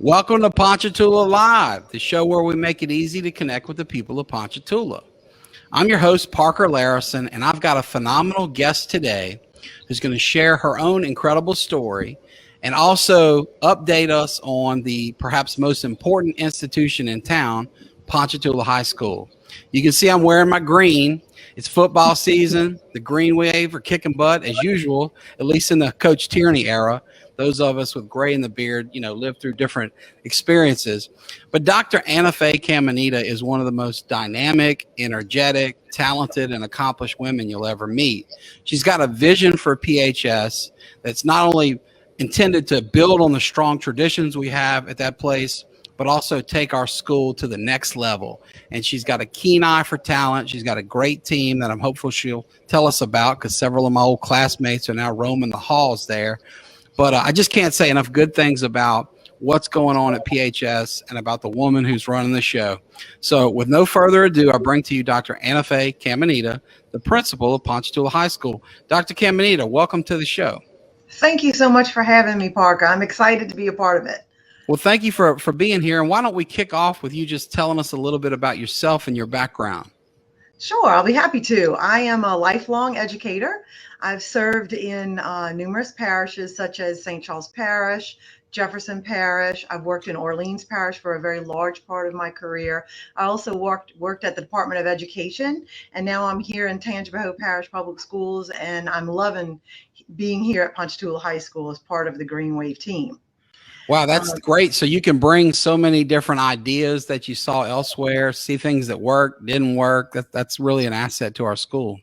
Welcome to Ponchatoula Live, the show where we make it easy to connect with the people of Ponchatoula. I'm your host, Parker Layrisson, and I've got a phenomenal guest today who's going to share her own incredible story and also update us on the perhaps most important institution in town, Ponchatoula High School. You can see I'm wearing my green. It's football season. The Green Wave are kicking butt as usual, at least in the Coach Tierney era. Those of us with gray in the beard, lived through different experiences. But Dr. Faye Caminita is one of the most dynamic, energetic, talented, and accomplished women you'll ever meet. She's got a vision for PHS that's not only intended to build on the strong traditions we have at that place, but also take our school to the next level. And she's got a keen eye for talent. She's got a great team that I'm hopeful she'll tell us about, because several of my old classmates are now roaming the halls there. But I just can't say enough good things about what's going on at PHS and about the woman who's running the show. So with no further ado, I bring to you Dr. Faye Caminita, the principal of Ponchatoula High School. Dr. Caminita, welcome to the show. Thank you so much for having me, Parker. I'm excited to be a part of it. Well, thank you for being here. And why don't we kick off with you just telling us a little bit about yourself and your background? Sure, I'll be happy to. I am a lifelong educator. I've served in numerous parishes such as St. Charles Parish, Jefferson Parish. I've worked in Orleans Parish for a very large part of my career. I also worked at the Department of Education, and now I'm here in Tangipahoa Parish Public Schools, and I'm loving being here at Ponchatoula High School as part of the Green Wave team. Wow, that's great. So you can bring so many different ideas that you saw elsewhere, see things that worked, didn't work. That's really an asset to our school.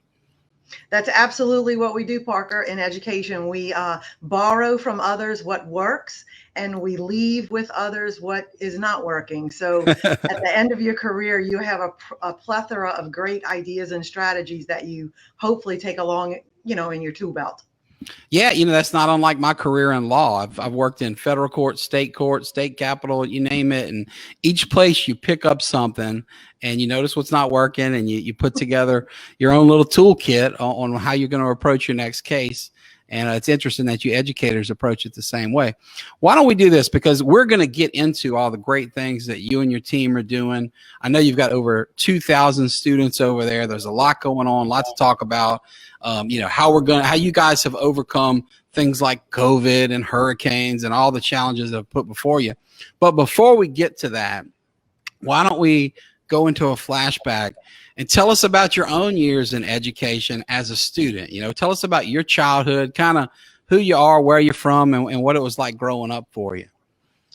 That's absolutely what we do, Parker, in education. We borrow from others what works, and we leave with others what is not working. So at the end of your career, you have a plethora of great ideas and strategies that you hopefully take along, in your tool belt. Yeah, that's not unlike my career in law. I've worked in federal court, state capitol, you name it. And each place you pick up something and you notice what's not working, and you put together your own little toolkit on how you're going to approach your next case. And it's interesting that you educators approach it the same way. Why don't we do this? Because we're going to get into all the great things that you and your team are doing. I know you've got over 2,000 students over there. There's a lot going on, a lot to talk about. How you guys have overcome things like COVID and hurricanes and all the challenges that have put before you. But before we get to that, why don't we go into a flashback and tell us about your own years in education as a student? Tell us about your childhood, kind of who you are, where you're from, and what it was like growing up for you.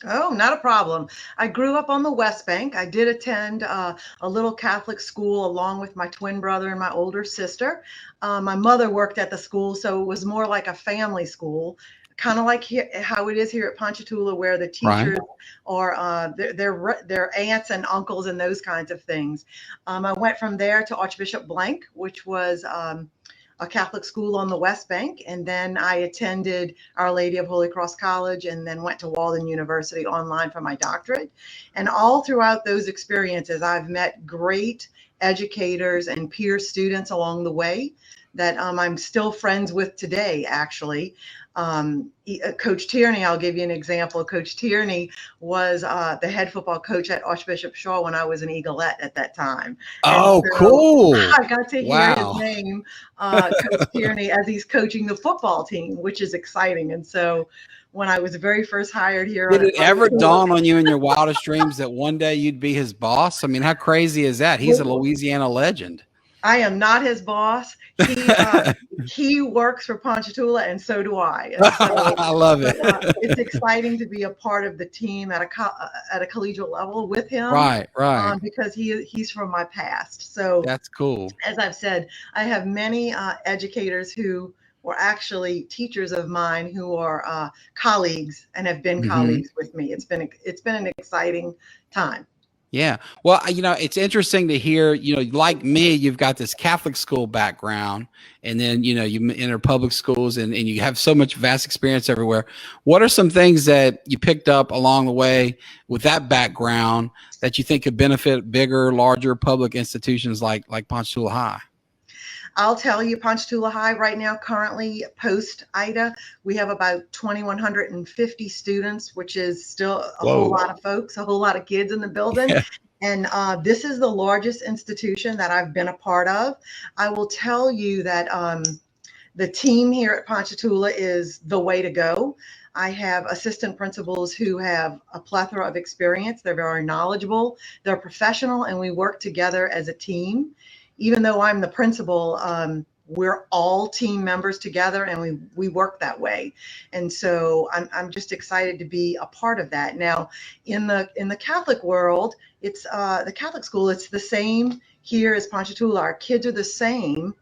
Oh, not a problem. I grew up on the West Bank. I did attend a little Catholic school along with my twin brother and my older sister. My mother worked at the school, so it was more like a family school, kind of like how it is here at Ponchatoula, where the teachers are their aunts and uncles and those kinds of things. I went from there to Archbishop Blank, which was a Catholic school on the West Bank, and then I attended Our Lady of Holy Cross College, and then went to Walden University online for my doctorate. And all throughout those experiences, I've met great educators and peer students along the way that I'm still friends with today, actually. Coach Tierney, I'll give you an example. Coach Tierney was the head football coach at Archbishop Shaw when I was an Eaglet at that time. Oh, so cool. I got to hear his name, Coach Tierney, as he's coaching the football team, which is exciting. And so when I was very first hired here. Did it ever dawn on you in your wildest dreams that one day you'd be his boss? I mean, how crazy is that? He's a Louisiana legend. I am not his boss. He works for Ponchatoula, and so do I. And so, I love it. It's exciting to be a part of the team at a collegiate level with him. Right. Because he's from my past. So that's cool. As I've said, I have many educators who were actually teachers of mine who are colleagues and have been colleagues with me. It's been an exciting time. Yeah. Well, it's interesting to hear, like me, you've got this Catholic school background, and then, you enter public schools and you have so much vast experience everywhere. What are some things that you picked up along the way with that background that you think could benefit bigger, larger public institutions like Ponchatoula High? I'll tell you, Ponchatoula High right now, currently post Ida, we have about 2,150 students, which is still a whole lot of folks, a whole lot of kids in the building. Yeah. And this is the largest institution that I've been a part of. I will tell you that the team here at Ponchatoula is the way to go. I have assistant principals who have a plethora of experience. They're very knowledgeable, they're professional, and we work together as a team. Even though I'm the principal, we're all team members together, and we work that way. And so I'm just excited to be a part of that. Now, in the Catholic world, it's the Catholic school. It's the same here as Ponchatoula. Our kids are the same.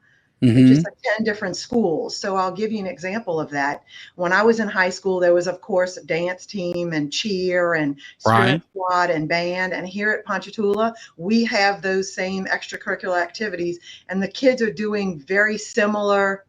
They just attend different schools. So I'll give you an example of that. When I was in high school, there was, of course, a dance team and cheer and spirit squad and band. And here at Ponchatoula, we have those same extracurricular activities. And the kids are doing very similar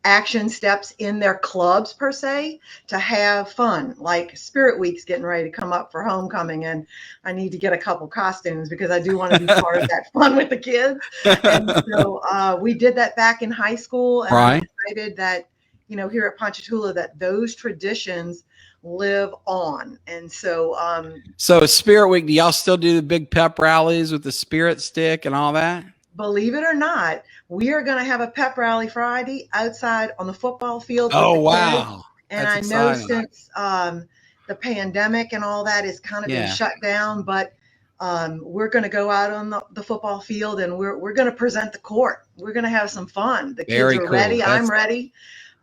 action steps in their clubs, per se, to have fun. Like Spirit Week's getting ready to come up for homecoming, and I need to get a couple costumes because I do want to be part of that fun with the kids. And so we did that back in high school, and I'm excited that, you know, here at Ponchatoula, that those traditions live on. And so so Spirit Week, do y'all still do the big pep rallies with the spirit stick and all that? Believe it or not, we are going to have a pep rally Friday outside on the football field. Oh, wow. And I know since the pandemic and all that is kind of been shut down, but we're going to go out on the football field, and we're going to present the court. We're going to have some fun. The kids are ready. I'm ready.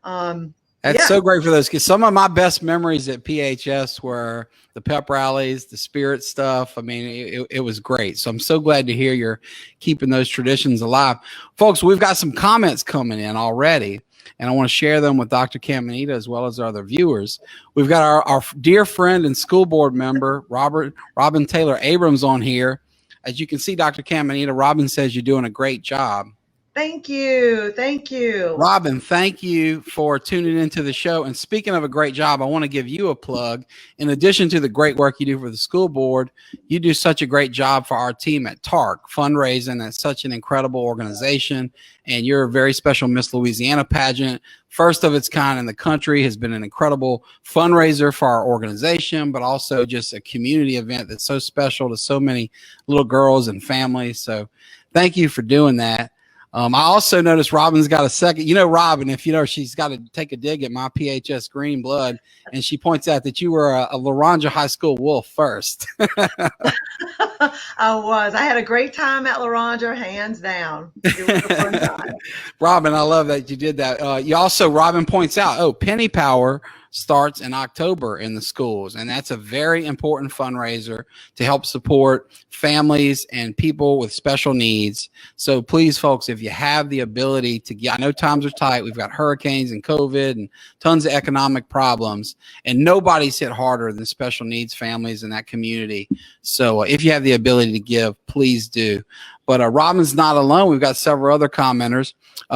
That's so great for those kids. Some of my best memories at PHS were the pep rallies, the spirit stuff. I mean, it was great. So I'm so glad to hear you're keeping those traditions alive. Folks, we've got some comments coming in already, and I want to share them with Dr. Caminita as well as our other viewers. We've got our dear friend and school board member, Robin Taylor Abrams, on here. As you can see, Dr. Caminita, Robin says you're doing a great job. Thank you. Thank you. Robin, thank you for tuning into the show. And speaking of a great job, I want to give you a plug. In addition to the great work you do for the school board, you do such a great job for our team at TARC fundraising. That's such an incredible organization. And you're a very special Miss Louisiana pageant, first of its kind in the country, has been an incredible fundraiser for our organization, but also just a community event that's so special to so many little girls and families. So thank you for doing that. I also noticed Robin's got a second. You know, Robin, if you know, she's got to take a dig at my PHS green blood, and she points out that you were a Laranja High School Wolf first. I was. I had a great time at Laranja, hands down. It was a fun time. Robin, I love that you did that. You also, Robin points out, Penny Power starts in October in the schools, and that's a very important fundraiser to help support families and people with special needs. So please, folks, if you have the ability to get, I know times are tight, we've got hurricanes and COVID and tons of economic problems, and nobody's hit harder than special needs families in that community. So if you have the ability to give, please do. But Robin's not alone. We've got several other commenters.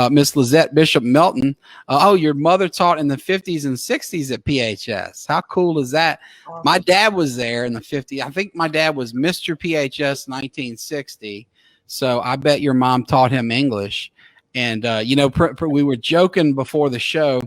Miss Lizette Bishop Melton. Your mother taught in the 50s and 60s at PHS. How cool is that? Awesome. My dad was there in the 50s. I think my dad was Mr. PHS 1960. So I bet your mom taught him English. And, we were joking before the show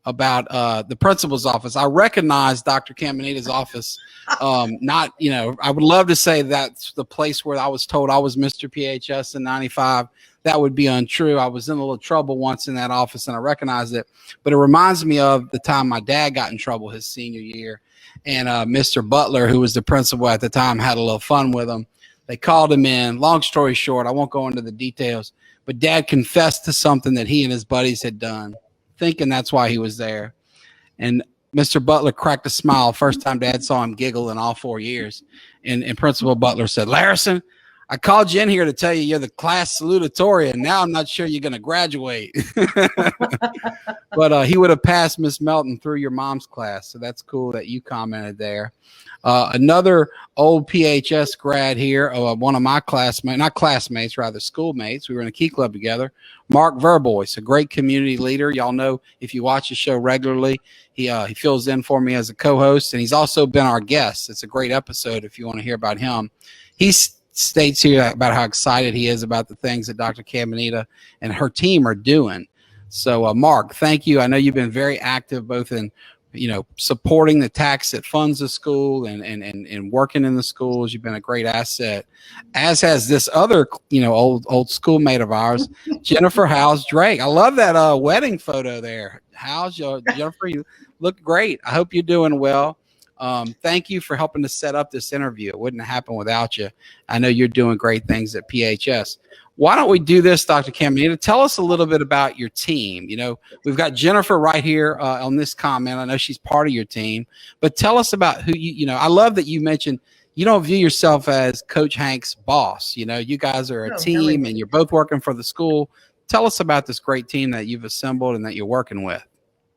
about the principal's office. I recognize Dr. Caminita's office. I would love to say that's the place where I was told I was Mr. PHS in 95. That would be untrue. I was in a little trouble once in that office, and I recognized it. But it reminds me of the time my dad got in trouble his senior year, and Mr. Butler, who was the principal at the time, had a little fun with him. They called him in. Long story short, I won't go into the details, but Dad confessed to something that he and his buddies had done, thinking that's why he was there. And Mr. Butler cracked a smile. First time Dad saw him giggle in all 4 years. And Principal Butler said, "Layrisson, I called you in here to tell you you're the class salutatorian. Now I'm not sure you're going to graduate." But he would have passed Miss Melton through your mom's class. So that's cool that you commented there. Another old PHS grad here, one of my schoolmates. We were in a key club together. Mark Verbois, a great community leader. Y'all know if you watch the show regularly, he fills in for me as a co-host, and he's also been our guest. It's a great episode if you want to hear about him. He's states here about how excited he is about the things that Dr. Caminita and her team are doing. So, Mark, thank you. I know you've been very active both in, supporting the tax that funds the school and working in the schools. You've been a great asset, as has this other, old schoolmate of ours, Jennifer Howes Drake. I love that wedding photo there. How's Jennifer? You look great. I hope you're doing well. Thank you for helping to set up this interview. It wouldn't have happened without you. I know you're doing great things at PHS. Why don't we do this, Dr. Caminita? Tell us a little bit about your team. We've got Jennifer right here on this comment. I know she's part of your team, but tell us about who I love that you mentioned you don't view yourself as Coach Hank's boss. You guys are a team and you're both working for the school. Tell us about this great team that you've assembled and that you're working with.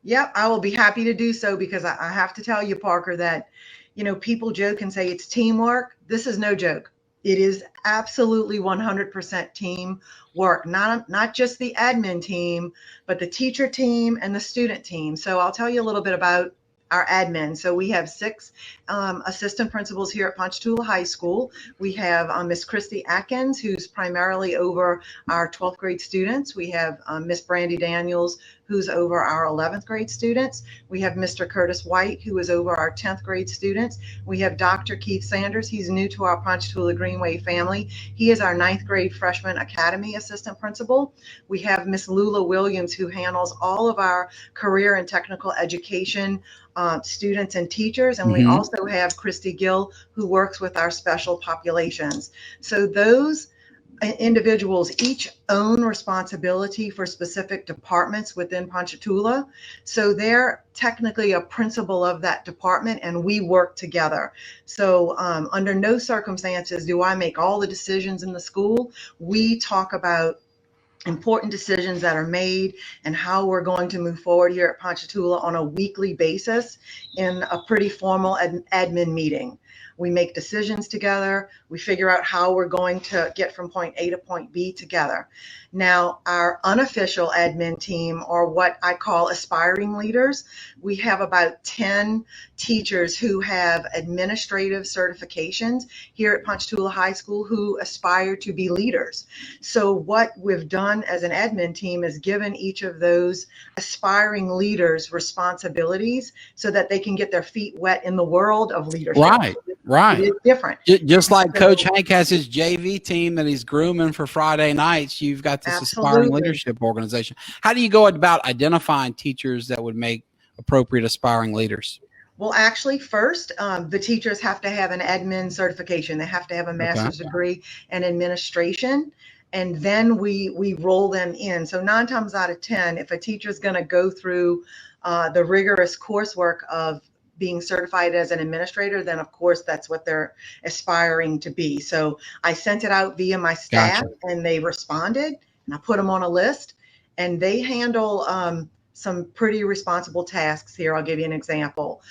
Yep, I will be happy to do so, because I have to tell you, Parker, that, people joke and say it's teamwork. This is no joke. It is absolutely 100% team work, not just the admin team, but the teacher team and the student team. So I'll tell you a little bit about our admin. So we have 6 assistant principals here at Ponchatoula High School. We have Miss Christy Atkins, who's primarily over our 12th grade students. We have Miss Brandy Daniels, who's over our 11th grade students. We have Mr. Curtis White, who is over our 10th grade students. We have Dr. Keith Sanders. He's new to our Ponchatoula Greenway family. He is our 9th grade freshman academy assistant principal. We have Miss Lula Williams, who handles all of our career and technical education students and teachers. And we also have Christy Gill, who works with our special populations. So those individuals each own responsibility for specific departments within Ponchatoula. So they're technically a principal of that department, and we work together. So under no circumstances do I make all the decisions in the school. We talk about important decisions that are made and how we're going to move forward here at Ponchatoula on a weekly basis in a pretty formal admin meeting. We make decisions together. We figure out how we're going to get from point A to point B together. Now, our unofficial admin team, or what I call aspiring leaders, we have about 10 teachers who have administrative certifications here at Ponchatoula High School who aspire to be leaders. So what we've done as an admin team is given each of those aspiring leaders responsibilities so that they can get their feet wet in the world of leadership. Right. It is different. Just like Coach Hank has his JV team that he's grooming for Friday nights, you've got this aspiring leadership organization. How do you go about identifying teachers that would make appropriate aspiring leaders? Well, actually, first, the teachers have to have an admin certification. They have to have a master's degree in administration. And then we roll them in. So 9 times out of 10, if a teacher is going to go through the rigorous coursework of being certified as an administrator, then of course that's what they're aspiring to be. So I sent it out via my staff and they responded, and I put them on a list, and they handle some pretty responsible tasks here. I'll give you an example.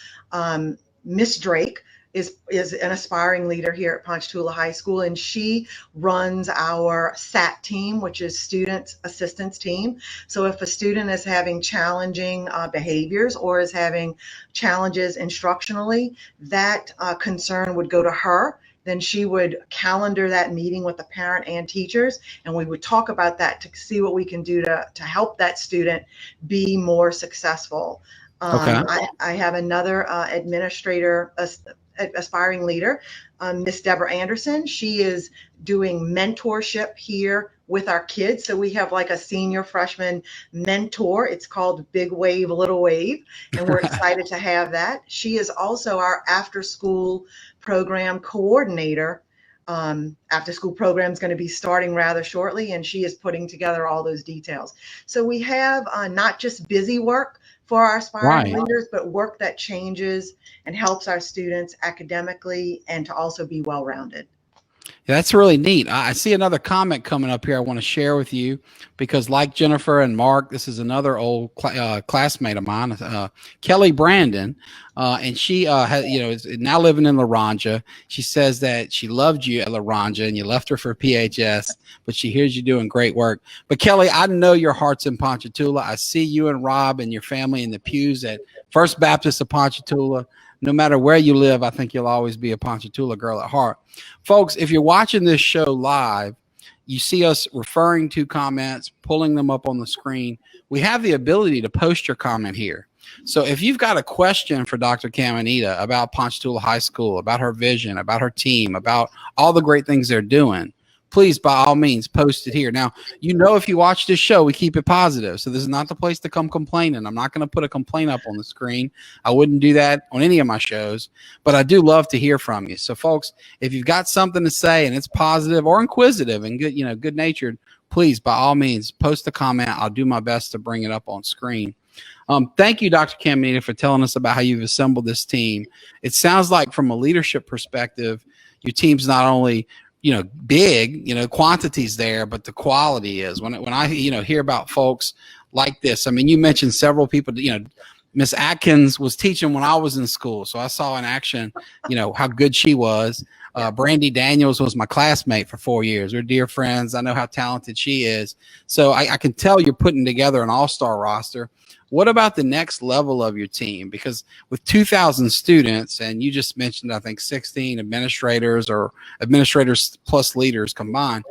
Miss Drake is an aspiring leader here at Ponchatoula High School, and she runs our SAT team, which is Student Assistance Team. So if a student is having challenging behaviors or is having challenges instructionally, that concern would go to her. Then she would calendar that meeting with the parent and teachers, and we would talk about that to see what we can do to help that student be more successful. I have another administrator, aspiring leader, Miss Deborah Anderson. She is doing mentorship here with our kids. So we have like a senior freshman mentor. It's called Big Wave, Little Wave, and we're excited to have that. She is also our after school program coordinator. After school program is going to be starting rather shortly, and she is putting together all those details. So we have not just busy work for our aspiring leaders, but work that changes and helps our students academically and to also be well-rounded. Yeah, that's really neat. I see another comment coming up here I want to share with you, because like Jennifer and Mark, this is another old classmate of mine, Kelly Brandon, and she is now living in Laranja. She says that she loved you at Laranja and you left her for PHS, but she hears you doing great work. But Kelly, I know your heart's in Ponchatoula. I see you and Rob and your family in the pews at First Baptist of Ponchatoula. no matter where you live, I think you'll always be a Ponchatoula girl at heart. Folks, if you're watching this show live, you see us referring to comments, pulling them up on the screen. We have the ability to post your comment here. So if you've got a question for Dr. Caminita about Ponchatoula High School, about her vision, about her team, about all the great things they're doing, please, by all means, post it here. Now, if you watch this show, we keep it positive. So this is not the place to come complaining. I'm not going to put a complaint up on the screen. I wouldn't do that on any of my shows, but I do love to hear from you. So folks, if you've got something to say and it's positive or inquisitive and good, good natured, please, by all means, post a comment. I'll do my best to bring it up on screen. Thank you, Dr. Caminita, for telling us about how you've assembled this team. It sounds like from a leadership perspective, your team's not only big, quantity's there, but the quality is. When I hear about folks like this, I mean, you mentioned several people, Miss Atkins was teaching when I was in school, so I saw in action, how good she was. Brandy Daniels was my classmate for 4 years. We're dear friends. I know how talented she is. So I can tell you're putting together an all-star roster. What about the next level of your team? Because with 2,000 students, and you just mentioned, I think, 16 administrators or administrators plus leaders combined,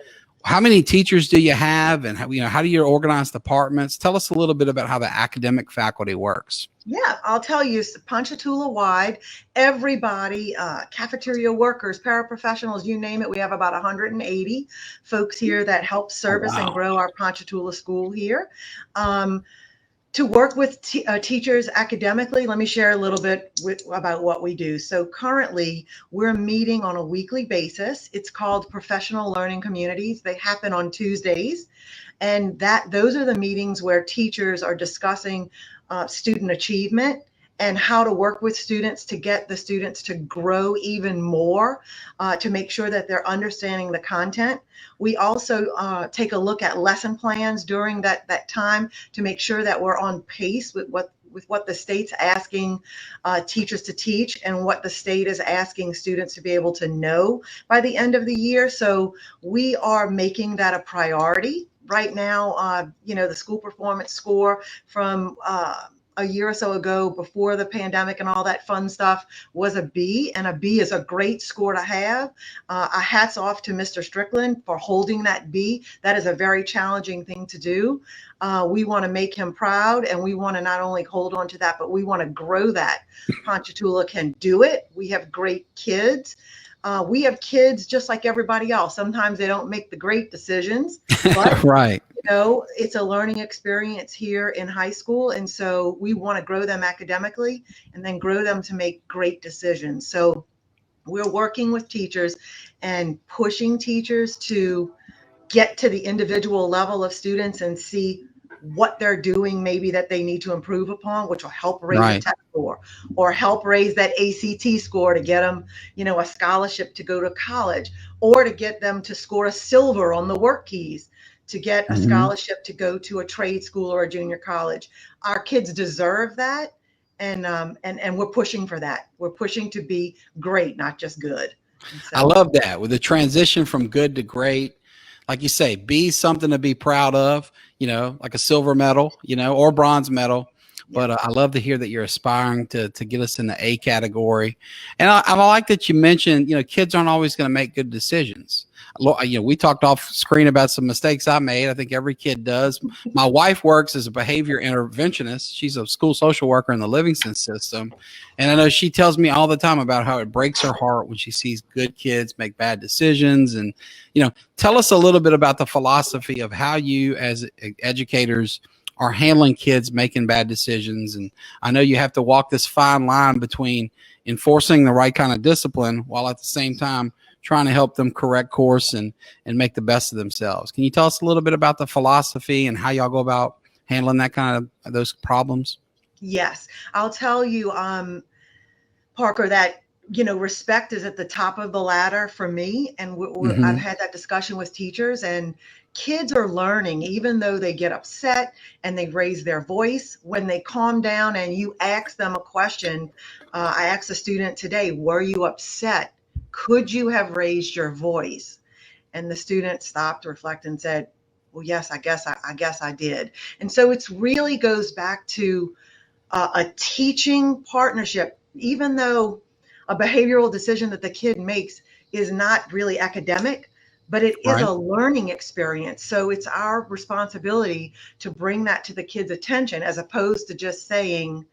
how many teachers do you have, and how do you organize departments? Tell us a little bit about how the academic faculty works. Yeah, I'll tell you, Ponchatoula wide, everybody, cafeteria workers, paraprofessionals, you name it. We have about 180 folks here that help service and grow our Ponchatoula school here. To work with teachers academically, let me share a little bit about what we do. So currently, we're meeting on a weekly basis. It's called Professional Learning Communities. They happen on Tuesdays. And those are the meetings where teachers are discussing student achievement and how to work with students to get the students to grow even more, to make sure that they're understanding the content. We also take a look at lesson plans during that time to make sure that we're on pace with what the state's asking teachers to teach and what the state is asking students to be able to know by the end of the year. So we are making that a priority. Right now, the school performance score from a year or so ago, before the pandemic and all that fun stuff, was a B, and a B is a great score to have. A hats off to Mr. Strickland for holding that B. That is a very challenging thing to do. We want to make him proud, and we want to not only hold on to that, but we want to grow that. Ponchatoula can do it. We have great kids. We have kids just like everybody else. Sometimes they don't make the great decisions, but right. It's a learning experience here in high school. And so we want to grow them academically and then grow them to make great decisions. So we're working with teachers and pushing teachers to get to the individual level of students and see what they're doing maybe that they need to improve upon, which will help raise the test score or help raise that ACT score to get them, a scholarship to go to college, or to get them to score a silver on the work keys, to get a scholarship to go to a trade school or a junior college. Our kids deserve that. And we're pushing for that. We're pushing to be great, not just good. So, I love that. With the transition from good to great, like you say, be something to be proud of, like a silver medal, or bronze medal. But I love to hear that you're aspiring to get us in the A category. And I like that you mentioned, kids aren't always going to make good decisions. We talked off screen about some mistakes I made. I think every kid does. My wife works as a behavior interventionist. She's a school social worker in the Livingston system. And I know she tells me all the time about how it breaks her heart when she sees good kids make bad decisions. And, tell us a little bit about the philosophy of how you as educators are handling kids making bad decisions. And I know you have to walk this fine line between enforcing the right kind of discipline while at the same time trying to help them correct course and make the best of themselves. Can you tell us a little bit about the philosophy and how y'all go about handling that kind of those problems? Yes, I'll tell you, Parker, that respect is at the top of the ladder for me. And I've had that discussion with teachers, and kids are learning, even though they get upset and they raise their voice, when they calm down and you ask them a question. I asked a student today, were you upset? Could you have raised your voice? And the student stopped, reflected, and said, well, yes, I guess I did. And so it really goes back to a teaching partnership. even though a behavioral decision that the kid makes is not really academic, but it is Right. a learning experience. So it's our responsibility to bring that to the kid's attention, as opposed to just saying,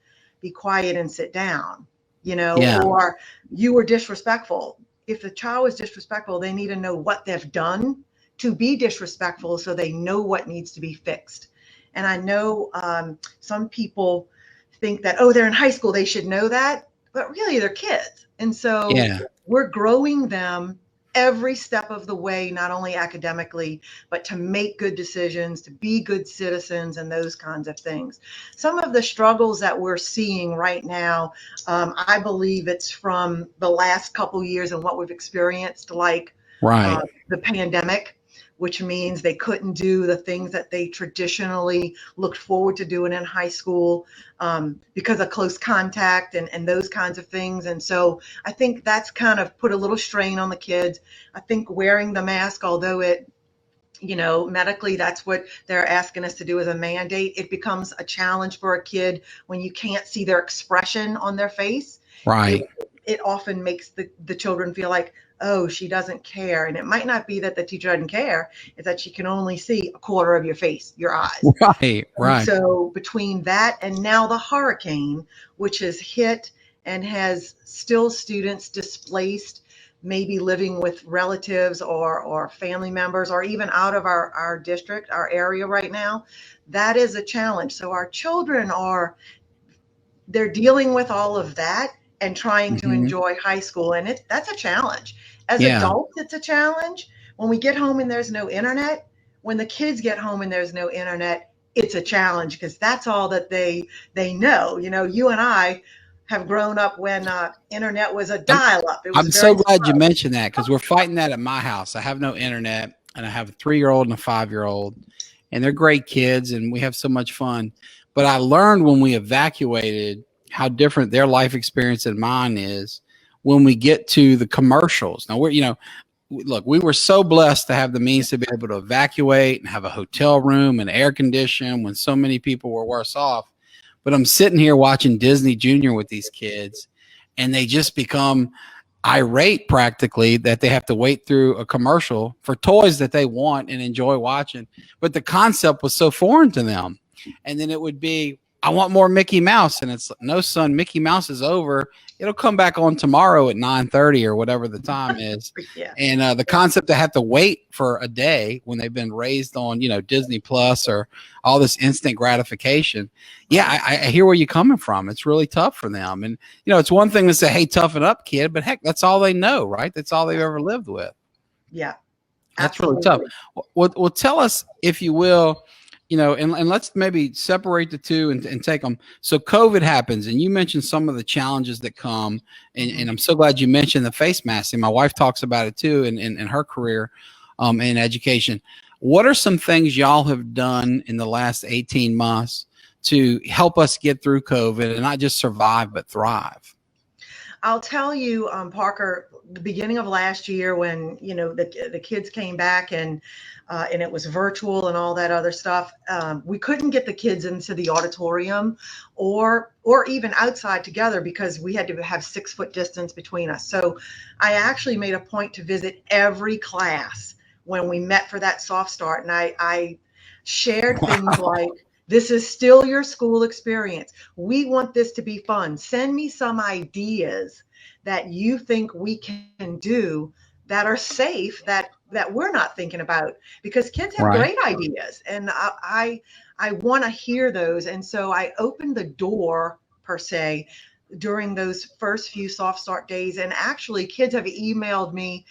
be quiet and sit down, Yeah. or you were disrespectful. If the child is disrespectful, they need to know what they've done to be disrespectful so they know what needs to be fixed. And I know some people think that, oh, they're in high school, they should know that, but really they're kids. And so Yeah. we're growing them every step of the way, not only academically, but to make good decisions, to be good citizens, and those kinds of things. Some of the struggles that we're seeing right now, I believe it's from the last couple years and what we've experienced, like Right. the pandemic, which means they couldn't do the things that they traditionally looked forward to doing in high school because of close contact and those kinds of things. And so I think that's kind of put a little strain on the kids. I think wearing the mask, although it, medically, that's what they're asking us to do as a mandate, it becomes a challenge for a kid when you can't see their expression on their face. Right. It often makes the children feel like, oh, she doesn't care. And it might not be that the teacher doesn't care, it's that she can only see a quarter of your face, your eyes. Right. And Right. so between that and now the hurricane, which has hit and has still students displaced, maybe living with relatives or family members, or even out of our district, our area right now, that is a challenge. So our children they're dealing with all of that and trying to Hmm. enjoy high school. And that's a challenge. As Yeah. adults, it's a challenge. When we get home and there's no internet, when the kids get home and there's no internet, it's a challenge because that's all that they know. You and I have grown up when internet was a I'm, dial-up. It was I'm so very glad you slow. mentioned that, because we're fighting that at my house. I have no internet, and I have a 3-year-old and a 5-year-old, and they're great kids, and we have so much fun. But I learned when we evacuated how different their life experience and mine is when we get to the commercials. Now look, we were so blessed to have the means to be able to evacuate and have a hotel room and air condition when so many people were worse off. But I'm sitting here watching Disney Junior with these kids, and they just become irate practically that they have to wait through a commercial for toys that they want and enjoy watching. But the concept was so foreign to them. And then it would be, I want more Mickey Mouse. And it's, no, son, Mickey Mouse is over. It'll come back on tomorrow at 9:30 or whatever the time is. Yeah. And the concept to have to wait for a day when they've been raised on, Disney Plus or all this instant gratification. Yeah, I hear where you're coming from. It's really tough for them. And, it's one thing to say, hey, toughen up, kid, but heck, that's all they know, right? That's all they've ever lived with. Yeah. That's Absolutely. really tough. Well, tell us, if you will, and let's maybe separate the two and take them. So COVID happens, and you mentioned some of the challenges that come, and I'm so glad you mentioned the face masking. My wife talks about it too in her career in education. What are some things y'all have done in the last 18 months to help us get through COVID and not just survive, but thrive? I'll tell you, Parker, the beginning of last year when, the kids came back and it was virtual and all that other stuff, we couldn't get the kids into the auditorium or even outside together because we had to have 6-foot distance between us. So I actually made a point to visit every class when we met for that soft start. And I shared things like, this is still your school experience. We want this to be fun. Send me some ideas that you think we can do that are safe, that we're not thinking about, because kids have Right. great ideas, and I want to hear those. And so I opened the door, per se, during those first few soft start days. And actually, kids have emailed me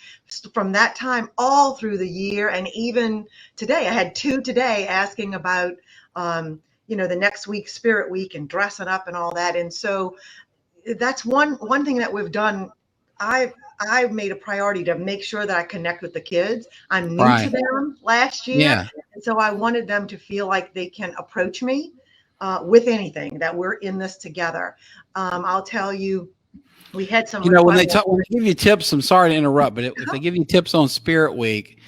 from that time all through the year, and even today. I had 2 today asking about the next week, Spirit Week, and dressing up and all that. And so that's one thing that we've done. I've made a priority to make sure that I connect with the kids. I'm new to Right. them last year. Yeah. And so I wanted them to feel like they can approach me with anything, that we're in this together. I'll tell you, we had some When they requests. give you tips, I'm sorry to interrupt, but if they give you tips on Spirit Week,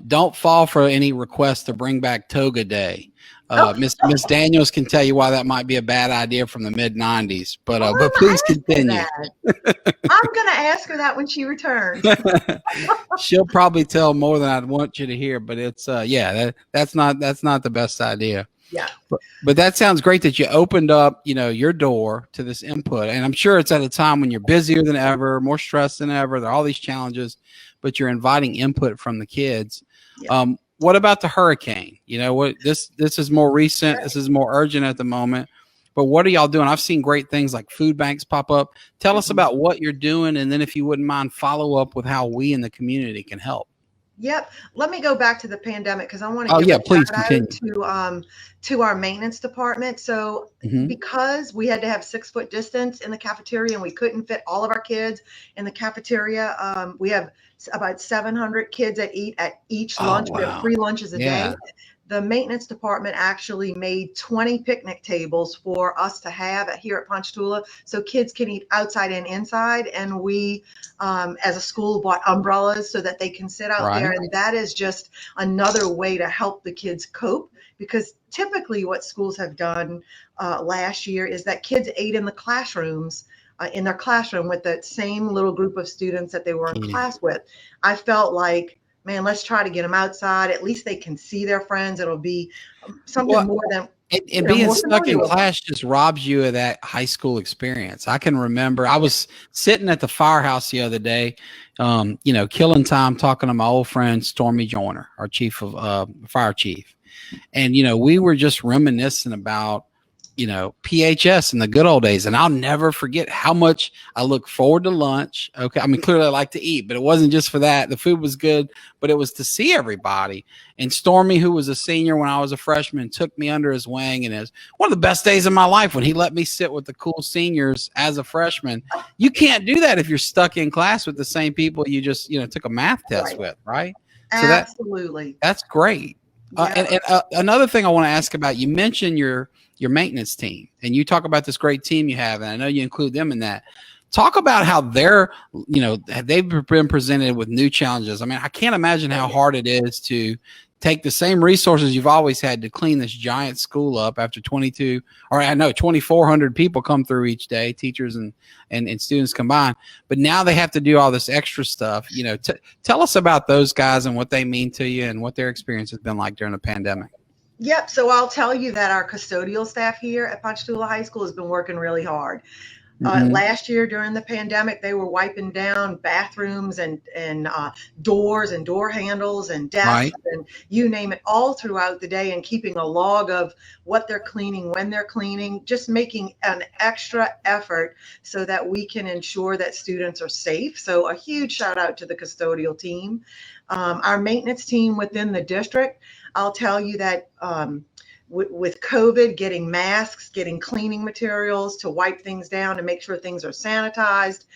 don't fall for any request to bring back Toga Day. Oh, Miss Daniels can tell you why that might be a bad idea from the mid '90s. oh, But I'm please asking continue. that. I'm going to ask her that when she returns. She'll probably tell more than I'd want you to hear, but it's yeah, that's not the best idea. Yeah. But that sounds great that you opened up, your door to this input. And I'm sure it's at a time when you're busier than ever, more stressed than ever. There are all these challenges, but you're inviting input from the kids. Yeah. What about the hurricane? What this is more recent. This is more urgent at the moment. But what are y'all doing? I've seen great things like food banks pop up. Tell us about what you're doing, and then if you wouldn't mind, follow up with how we in the community can help. Yep. Let me go back to the pandemic because I want to Oh give yeah, a please shout continue. out to our maintenance department. So because we had to have 6 foot distance in the cafeteria and we couldn't fit all of our kids in the cafeteria, we have about 700 kids that eat at each lunch. We have 3 lunches a day. The maintenance department actually made 20 picnic tables for us to have here at Ponchatoula so kids can eat outside and inside. And we, as a school, bought umbrellas so that they can sit out there. And that is just another way to help the kids cope, because typically what schools have done last year is that kids ate in the classrooms, in their classroom with that same little group of students that they were in class with. I felt like, man, let's try to get them outside. At least they can see their friends. It'll be something more than. And being stuck in class just robs you of that high school experience. I can remember I was sitting at the firehouse the other day, killing time talking to my old friend Stormy Joyner, our fire chief. And, we were just reminiscing about, PHS in the good old days. And I'll never forget how much I look forward to lunch. Okay. I mean, clearly I like to eat, but it wasn't just for that. The food was good, but it was to see everybody. And Stormy, who was a senior when I was a freshman, took me under his wing. And it was one of the best days of my life when he let me sit with the cool seniors as a freshman. You can't do that if you're stuck in class with the same people you just, took a math test with, right? Absolutely. So that's great. And another thing I want to ask about, you mentioned your maintenance team, and you talk about this great team you have, and I know you include them in that. Talk about how they've been presented with new challenges. I mean, I can't imagine how hard it is to take the same resources you've always had to clean this giant school up after 2,400 people come through each day, teachers and students combined. But now they have to do all this extra stuff. Tell us about those guys and what they mean to you and what their experience has been like during the pandemic. Yep. So I'll tell you that our custodial staff here at Ponchatoula High School has been working really hard. Last year during the pandemic, they were wiping down bathrooms and doors and door handles and desks and you name it, all throughout the day, and keeping a log of what they're cleaning, when they're cleaning, just making an extra effort so that we can ensure that students are safe. So a huge shout out to the custodial team. Our maintenance team within the district, I'll tell you that with COVID, getting masks, getting cleaning materials to wipe things down and make sure things are sanitized,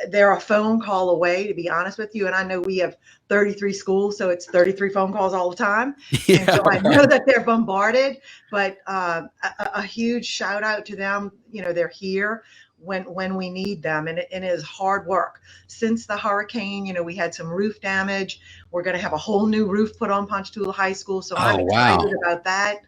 they're a phone call away, to be honest with you. And I know we have 33 schools, so it's 33 phone calls all the time. And so I know that they're bombarded, but a huge shout out to them. They're here when we need them, and it is hard work. Since the hurricane, we had some roof damage. We're going to have a whole new roof put on Ponchatoula High School, so I'm excited about that.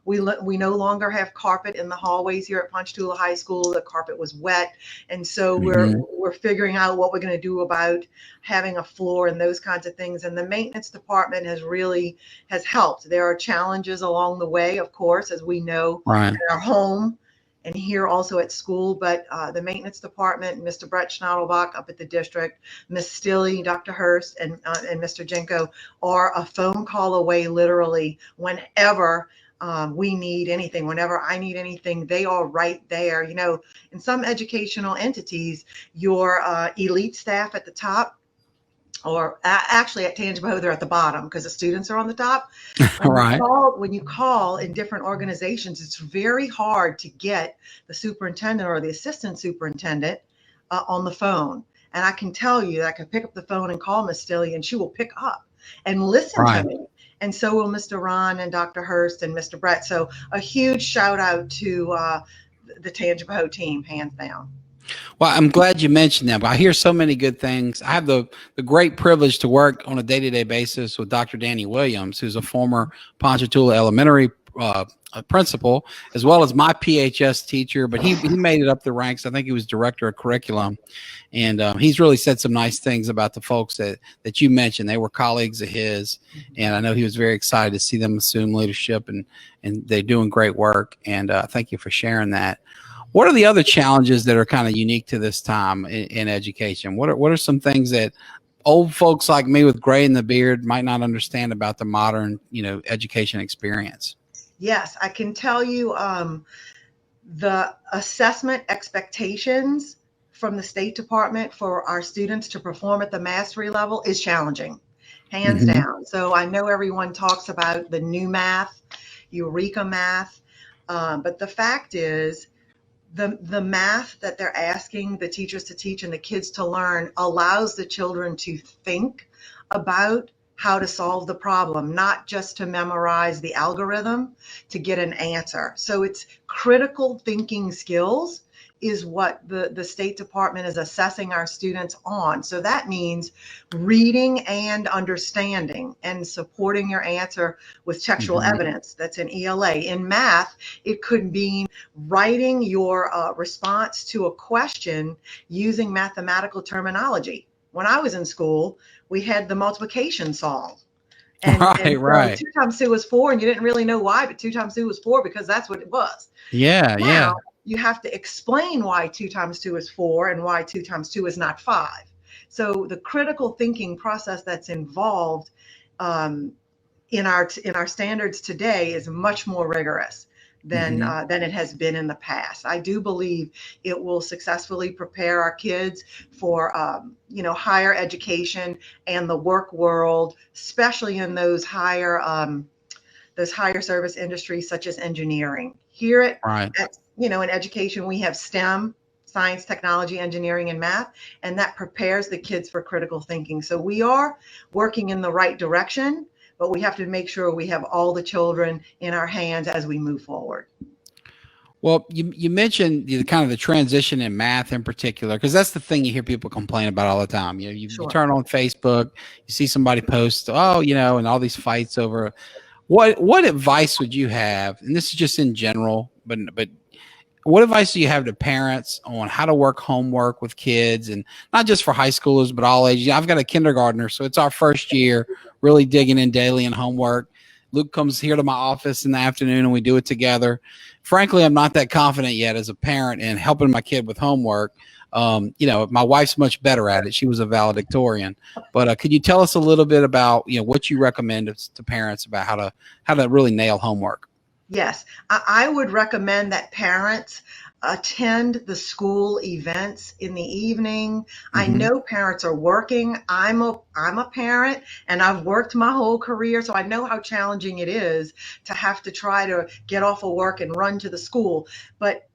We no longer have carpet in the hallways here at Ponchatoula High School. The carpet was wet, and so we're figuring out what we're going to do about having a floor and those kinds of things. And the maintenance department has helped. There are challenges along the way, of course, as we know, in our home and here also at school, but the maintenance department, Mr. Brett Schnadelbach up at the district, Ms. Stilley, Dr. Hurst, and Mr. Jenko are a phone call away, literally, whenever we need anything, whenever I need anything, they are right there. In some educational entities, your elite staff at the top, or actually at Tangipahoa, they're at the bottom because the students are on the top. When you call in different organizations, it's very hard to get the superintendent or the assistant superintendent on the phone. And I can tell you that I can pick up the phone and call Miss Stilley, and she will pick up and listen to me. And so will Mr. Ron and Dr. Hurst and Mr. Brett. So a huge shout out to the Tangipahoa team, hands down. Well, I'm glad you mentioned that. But I hear so many good things. I have the great privilege to work on a day-to-day basis with Dr. Danny Williams, who's a former Ponchatoula Elementary a principal, as well as my PHS teacher, but he made it up the ranks. I think he was director of curriculum. And he's really said some nice things about the folks that you mentioned. They were colleagues of his, and I know he was very excited to see them assume leadership, and they're doing great work. And thank you for sharing that. What are the other challenges that are kind of unique to this time in education? What are some things that old folks like me with gray in the beard might not understand about the modern, education experience? Yes, I can tell you the assessment expectations from the State Department for our students to perform at the mastery level is challenging, hands Mm-hmm. down. So I know everyone talks about the new math, Eureka math, but the fact is the math that they're asking the teachers to teach and the kids to learn allows the children to think about how to solve the problem, not just to memorize the algorithm to get an answer. So it's critical thinking skills is what the State Department is assessing our students on. So that means reading and understanding and supporting your answer with textual Mm-hmm. evidence. That's an ELA. In math, it could mean writing your response to a question using mathematical terminology. When I was in school, we had the multiplication solve. And Right. so 2 times 2 was 4, and you didn't really know why, but 2 times 2 was 4 because that's what it was. Yeah. Now you have to explain why 2 times 2 is 4 and why 2 times 2 is not 5. So the critical thinking process that's involved in our standards today is much more rigorous than it has been in the past. I do believe it will successfully prepare our kids for higher education and the work world, especially in those higher service industries such as engineering. Here at in education, we have STEM, science, technology, engineering, and math, and that prepares the kids for critical thinking. So we are working in the right direction, but we have to make sure we have all the children in our hands as we move forward. Well, you mentioned kind of the transition in math in particular, because that's the thing you hear people complain about all the time. You turn on Facebook, you see somebody post, and all these fights over. What advice would you have? And this is just in general, but what advice do you have to parents on how to work homework with kids, and not just for high schoolers, but all ages? I've got a kindergartner, so it's our first year really digging in daily in homework. Luke comes here to my office in the afternoon and we do it together. Frankly, I'm not that confident yet as a parent in helping my kid with homework. My wife's much better at it. She was a valedictorian. But could you tell us a little bit about, what you recommend to parents about how to really nail homework? Yes, I would recommend that parents attend the school events in the evening. I know parents are working. I'm a parent and I've worked my whole career, so I know how challenging it is to have to try to get off of work and run to the school. But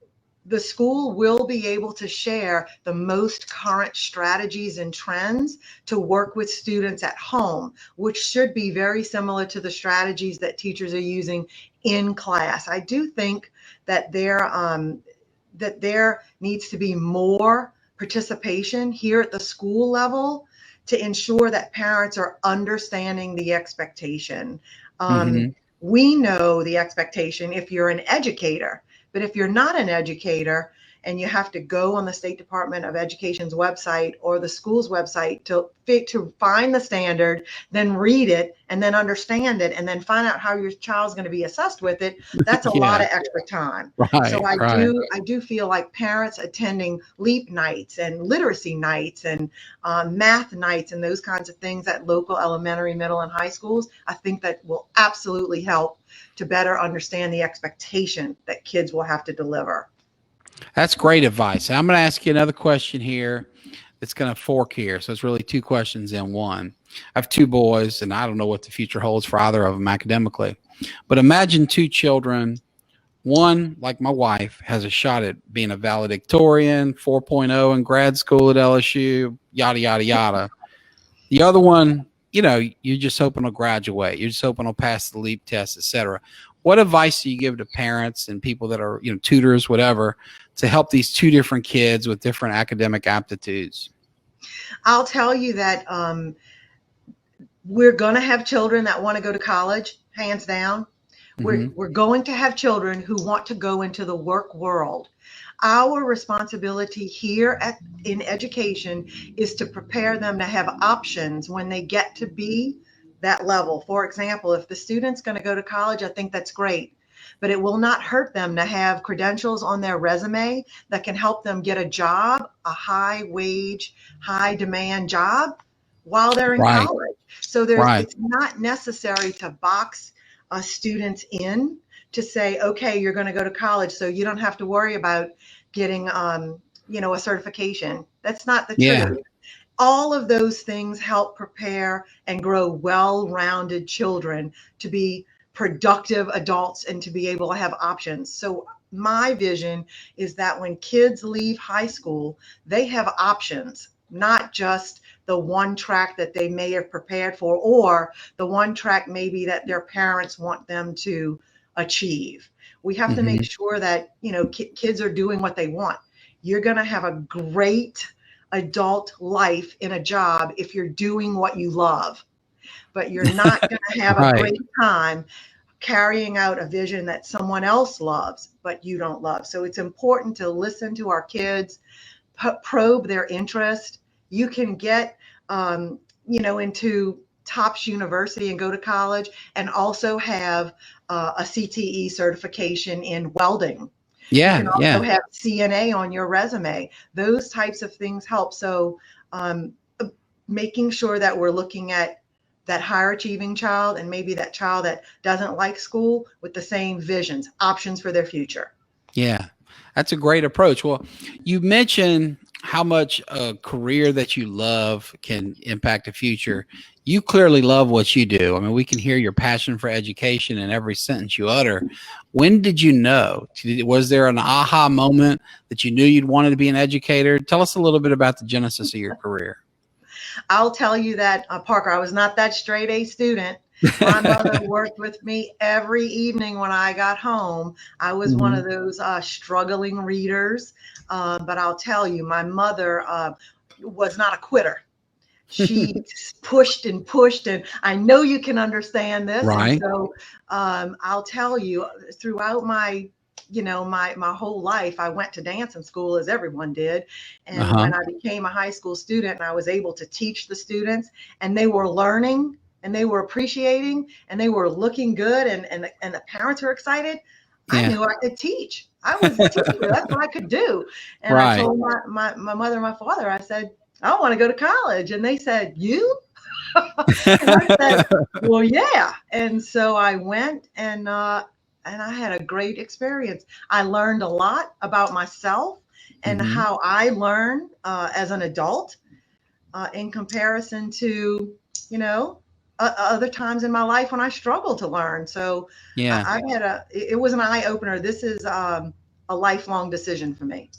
the school will be able to share the most current strategies and trends to work with students at home, which should be very similar to the strategies that teachers are using in class. I do think that there needs to be more participation here at the school level to ensure that parents are understanding the expectation. We know the expectation if you're an educator. But if you're not an educator and you have to go on the State Department of Education's website or the school's website to find the standard, then read it and then understand it and then find out how your child's going to be assessed with it, that's a lot of extra time. So I do feel like parents attending LEAP nights and literacy nights and math nights and those kinds of things at local elementary, middle, and high schools, I think that will absolutely help to better understand the expectation that kids will have to deliver. That's great advice. I'm going to ask you another question here that's going to fork here. So it's really two questions in one. I have two boys, and I don't know what the future holds for either of them academically. But imagine two children. One, like my wife, has a shot at being a valedictorian, 4.0 in grad school at LSU, yada, yada, yada. The other one, you're just hoping to graduate. You're just hoping to pass the LEAP test, et cetera. What advice do you give to parents and people that are, tutors, whatever, to help these two different kids with different academic aptitudes? I'll tell you that we're going to have children that want to go to college, hands down. We're going to have children who want to go into the work world. Our responsibility here in education is to prepare them to have options when they get to be that level. For example, if the student's going to go to college, I think that's great, but it will not hurt them to have credentials on their resume that can help them get a job, a high wage, high demand job while they're in college. So it's not necessary to box students in to say, okay, you're going to go to college, so you don't have to worry about getting, a certification. That's not the truth. All of those things help prepare and grow well-rounded children to be productive adults and to be able to have options. So my vision is that when kids leave high school, they have options, not just the one track that they may have prepared for, or the one track maybe that their parents want them to achieve. We have to make sure that, kids are doing what they want. You're going to have a great adult life in a job if you're doing what you love, but you're not going to have a great time carrying out a vision that someone else loves, but you don't love. So it's important to listen to our kids, probe their interest. You can get, into Topps University and go to college and also have a CTE certification in welding. You can also have CNA on your resume. Those types of things help. So making sure that we're looking at that higher achieving child and maybe that child that doesn't like school with the same visions, options for their future. Yeah, that's a great approach. Well, you mentioned how much a career that you love can impact the future. You clearly love what you do. I mean, we can hear your passion for education in every sentence you utter. When did you know? Was there an aha moment that you knew you'd wanted to be an educator? Tell us a little bit about the genesis of your career. I'll tell you that, Parker, I was not that straight A student. My mother worked with me every evening when I got home. I was one of those struggling readers. But I'll tell you, my mother was not a quitter. She pushed and pushed, and I know you can understand this. And so I'll tell you, throughout my my whole life, I went to dancing school as everyone did. And when I became a high school student and I was able to teach the students and they were learning and they were appreciating and they were looking good and the parents were excited, I knew I could teach. I was a teacher. That's what I could do. And I told my mother and my father, I said, I want to go to college. And they said, you? And I said, well, yeah. And so I went and I had a great experience. I learned a lot about myself and how I learn as an adult in comparison to, other times in my life when I struggled to learn. So I've had it was an eye opener. This is a lifelong decision for me.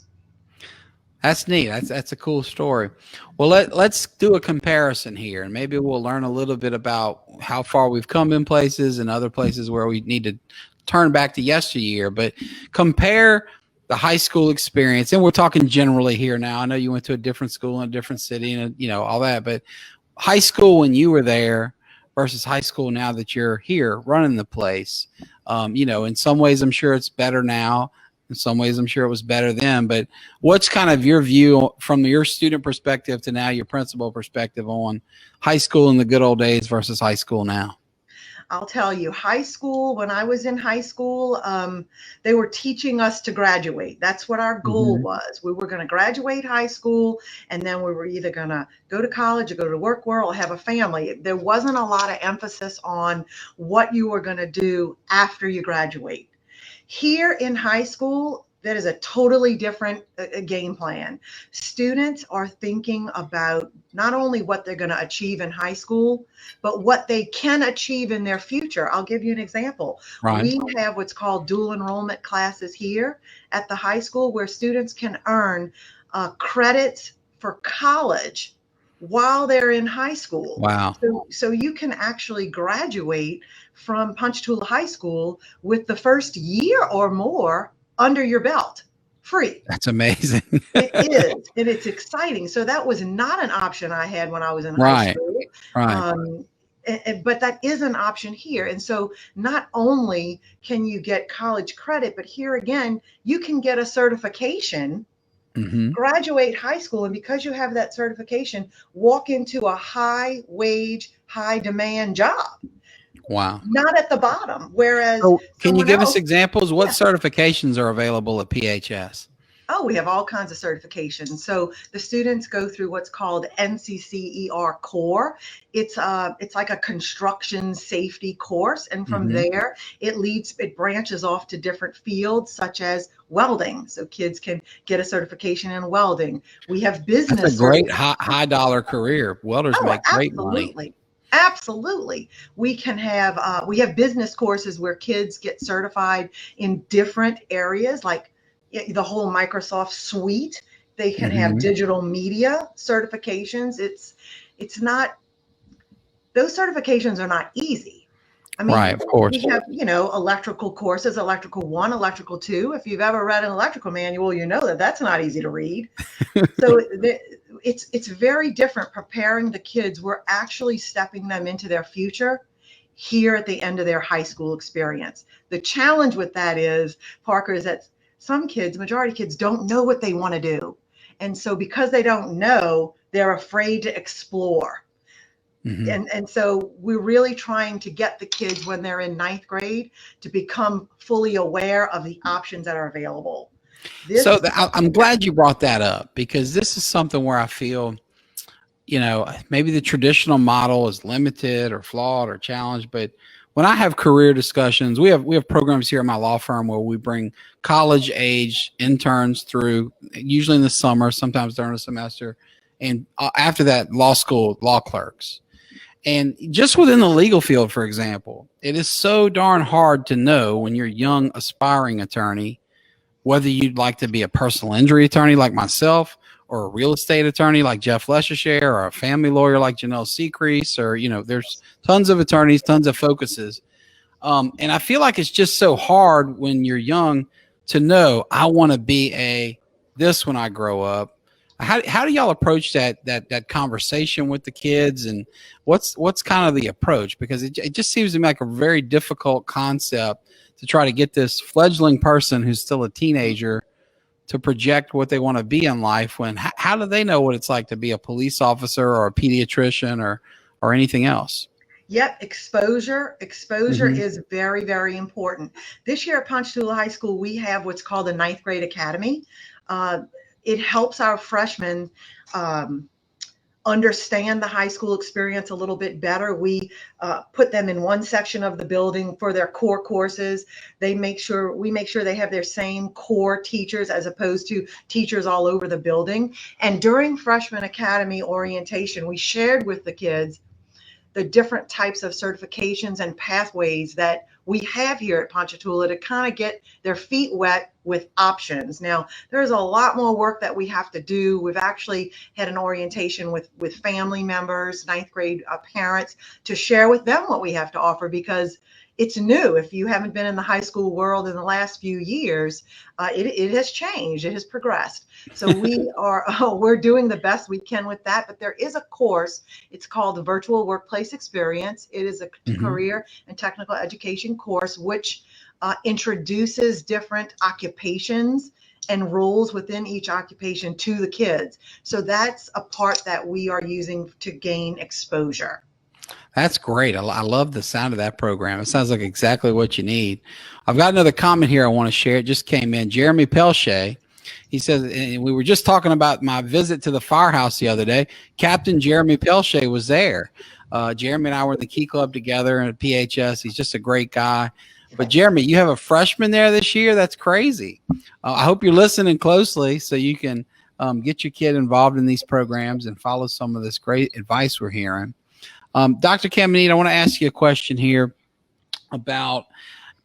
That's neat. That's a cool story. Well, let's do a comparison here, and maybe we'll learn a little bit about how far we've come in places and other places where we need to turn back to yesteryear. But compare the high school experience, and we're talking generally here now. I know you went to a different school in a different city, and all that. But high school when you were there versus high school now that you're here running the place. In some ways, I'm sure it's better now. In some ways, I'm sure it was better then, but what's kind of your view from your student perspective to now your principal perspective on high school in the good old days versus high school now? I'll tell you, high school, when I was in high school, they were teaching us to graduate. That's what our goal was. We were going to graduate high school, and then we were either going to go to college or go to the work world or have a family. There wasn't a lot of emphasis on what you were going to do after you graduate. Here in high school, that is a totally different game plan. Students are thinking about not only what they're going to achieve in high school, but what they can achieve in their future. I'll give you an example. We have what's called dual enrollment classes here at the high school where students can earn credits for college while they're in high school. Wow. So you can actually graduate from Ponchatoula High School with the first year or more under your belt, free. That's amazing. It is, and it's exciting. So that was not an option I had when I was in high school. but that is an option here. And so not only can you get college credit, but here again, you can get a certification, graduate high school, and because you have that certification, walk into a high wage, high demand job. Wow. Not at the bottom. Whereas, so can you give us else, examples? What certifications are available at PHS? Oh, we have all kinds of certifications. So the students go through what's called NCCER Core. It's like a construction safety course, and from there it branches off to different fields such as welding. So kids can get a certification in welding. We have business. That's a great high dollar career. Welders make great money. Absolutely. We have business courses where kids get certified in different areas, like the whole Microsoft suite. They can have digital media certifications. It's not, those certifications are not easy. I mean, right, of course. We have, electrical courses, electrical 1, electrical 2. If you've ever read an electrical manual, you know that that's not easy to read. So it's very different preparing the kids. We're actually stepping them into their future here at the end of their high school experience. The challenge with that is, Parker, is that some kids, majority of kids, don't know what they want to do. And so because they don't know, they're afraid to explore. And so we're really trying to get the kids when they're in 9th grade to become fully aware of the options that are available. I'm glad you brought that up, because this is something where I feel, maybe the traditional model is limited or flawed or challenged, but when I have career discussions, we have programs here at my law firm where we bring college age interns through, usually in the summer, sometimes during the semester, and after that, law school law clerks. And just within the legal field, for example, it is so darn hard to know when you're a young aspiring attorney whether you'd like to be a personal injury attorney like myself, or a real estate attorney like Jeff Leschere, or a family lawyer like Janelle Secrease, or, there's tons of attorneys, tons of focuses. And I feel like it's just so hard when you're young to know, I want to be this when I grow up. How do y'all approach that conversation with the kids, and what's kind of the approach? Because it just seems to me like a very difficult concept to try to get this fledgling person who's still a teenager to project what they want to be in life, when how do they know what it's like to be a police officer or a pediatrician or anything else? Yep, exposure is very, very important. This year at Ponchatoula High School, we have what's called the 9th grade academy. It helps our freshmen understand the high school experience a little bit better. We put them in one section of the building for their core courses. We make sure they have their same core teachers as opposed to teachers all over the building. And during freshman academy orientation, we shared with the kids the different types of certifications and pathways that we have here at Ponchatoula to kind of get their feet wet with options. Now, there's a lot more work that we have to do. We've actually had an orientation with family members, 9th grade parents, to share with them what we have to offer, because it's new. If you haven't been in the high school world in the last few years, it has changed. It has progressed. So we're doing the best we can with that. But there is a course. It's called the Virtual Workplace Experience. It is a career and technical education course which introduces different occupations and roles within each occupation to the kids. So that's a part that we are using to gain exposure. That's great. I love the sound of that program. It sounds like exactly what you need. I've got another comment here I want to share. It just came in. Jeremy Pelche. He says, and we were just talking about my visit to the firehouse the other day. Captain Jeremy Pelche was there. Jeremy and I were in the Key Club together at PHS. He's just a great guy. But Jeremy, you have a freshman there this year? That's crazy. I hope you're listening closely so you can get your kid involved in these programs and follow some of this great advice we're hearing. Dr. Caminita, I want to ask you a question here about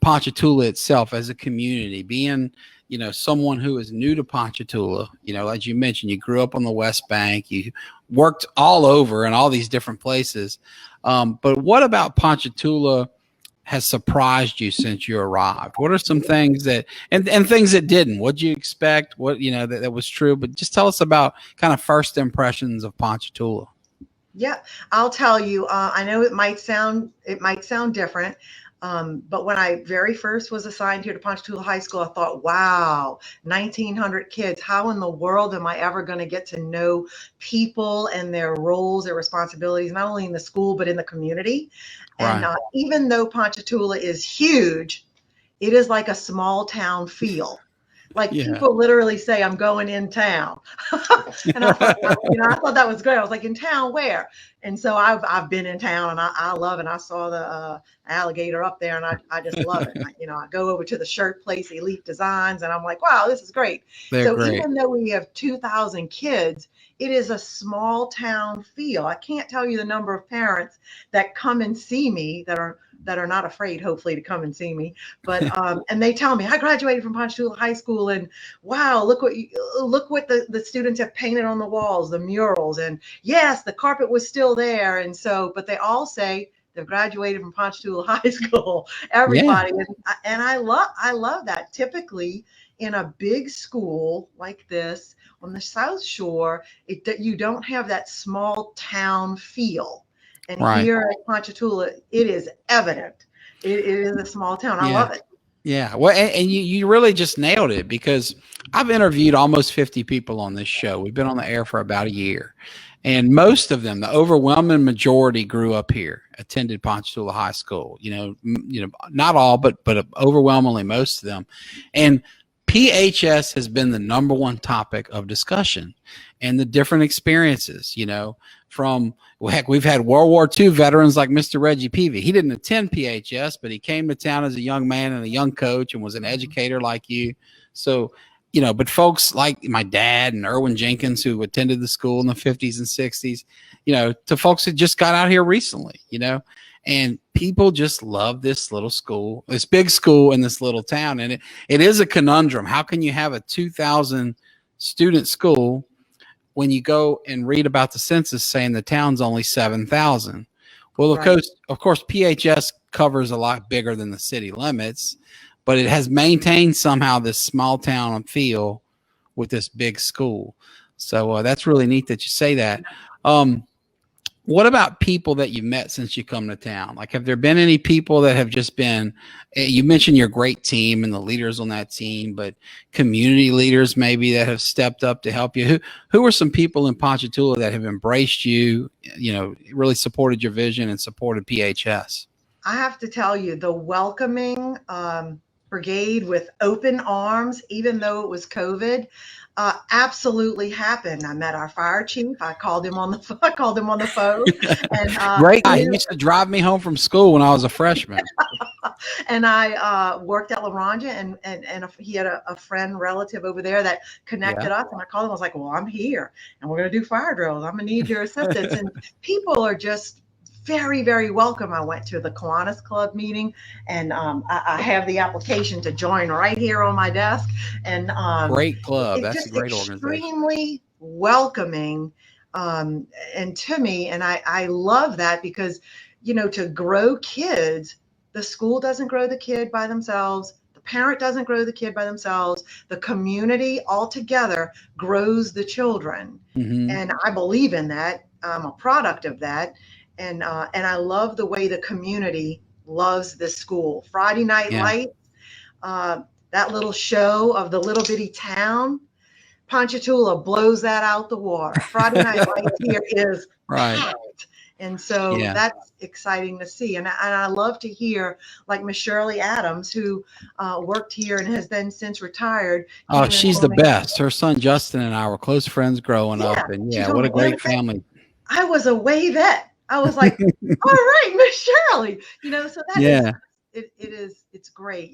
Ponchatoula itself as a community, being, someone who is new to Ponchatoula. As you mentioned, you grew up on the West Bank, you worked all over in all these different places. But what about Ponchatoula has surprised you since you arrived? What are some things that, and things that didn't? What'd you expect? What, that was true, but just tell us about kind of first impressions of Ponchatoula. Yeah, I'll tell you. I know it might sound different, but when I very first was assigned here to Ponchatoula High School, I thought, wow, 1,900 kids. How in the world am I ever going to get to know people and their roles, their responsibilities, not only in the school but in the community? And Right. even though Ponchatoula is huge, it is like a small town feel. Like Yeah. people literally say, I'm going in town. And I thought, I thought that was great. I was like, in town where? And so I've been in town and I love it. I saw the alligator up there and I just love it. I go over to the shirt place, Elite Designs, and I'm like, wow, this is great. They're So great. even though we have 2,000 kids, it is a small town feel. I can't tell you the number of parents that come and see me that are not afraid, hopefully, to come and see me. But and they tell me I graduated from Ponchatoula High School, and wow, look what the students have painted on the walls, the murals, and yes, the carpet was still there. And so, but they all say they've graduated from Ponchatoula High School. Yeah. Everybody, and I love that. Typically, in a big school like this on the South Shore, you don't have that small town feel. And Right. here at Ponchatoula, it is evident. It is a small town. I Yeah. love it. Yeah. Well, and you really just nailed it, because I've interviewed almost 50 people on this show. We've been on the air for about a year. And most of them, the overwhelming majority, grew up here, attended Ponchatoula High School. Not all, but overwhelmingly most of them. And PHS has been the number one topic of discussion, and the different experiences, from, well, heck, we've had World War II veterans like Mr. Reggie Peavy. He didn't attend PHS, but he came to town as a young man and a young coach and was an educator like you. So, but folks like my dad and Erwin Jenkins, who attended the school in the 50s and 60s, to folks that just got out here recently, and people just love this little school, this big school in this little town. And it is a conundrum. How can you have a 2,000 student school when you go and read about the census saying the town's only 7,000? Well, Right. of course, PHS covers a lot bigger than the city limits, but it has maintained somehow this small town feel with this big school. So that's really neat that you say that. What about people that you've met since you come to town? Like, have there been any people that have just been, you mentioned your great team and the leaders on that team, but community leaders maybe that have stepped up to help you? Who are some people in Ponchatoula that have embraced you, really supported your vision and supported PHS? I have to tell you, the welcoming brigade with open arms, even though it was COVID, absolutely happened. I met our fire chief. I called him on the I called him on the phone, and Great guy. He used to drive me home from school when I was a freshman. and I worked at La Ronja, and he had a friend relative over there that connected Yeah. us. And I called him. I was like, "Well, I'm here, and we're going to do fire drills. I'm going to need your assistance." And people are just very, very welcome. I went to the Kiwanis Club meeting, and I have the application to join right here on my desk. And Great club. it's That's a just great organization. extremely welcoming, and to me, and I love that because to grow kids, the school doesn't grow the kid by themselves. The parent doesn't grow the kid by themselves. The community altogether grows the children, Hmm. and I believe in that. I'm a product of that, and I love the way the community loves this school. Friday Night Yeah. Lights, uh, that little show of the little bitty town, Ponchatoula blows that out the water. Friday Night Lights here is Right. packed. And so Yeah. that's exciting to see. And I love to hear, like Miss Shirley Adams, who worked here and has then since retired, Oh, came and she's told the me, best. Her son Justin and I were close friends growing yeah, up, and she yeah, told what me, a great family. I was a wavette. I was like, all right, Miss Shirley, so that is, Yeah. it's great.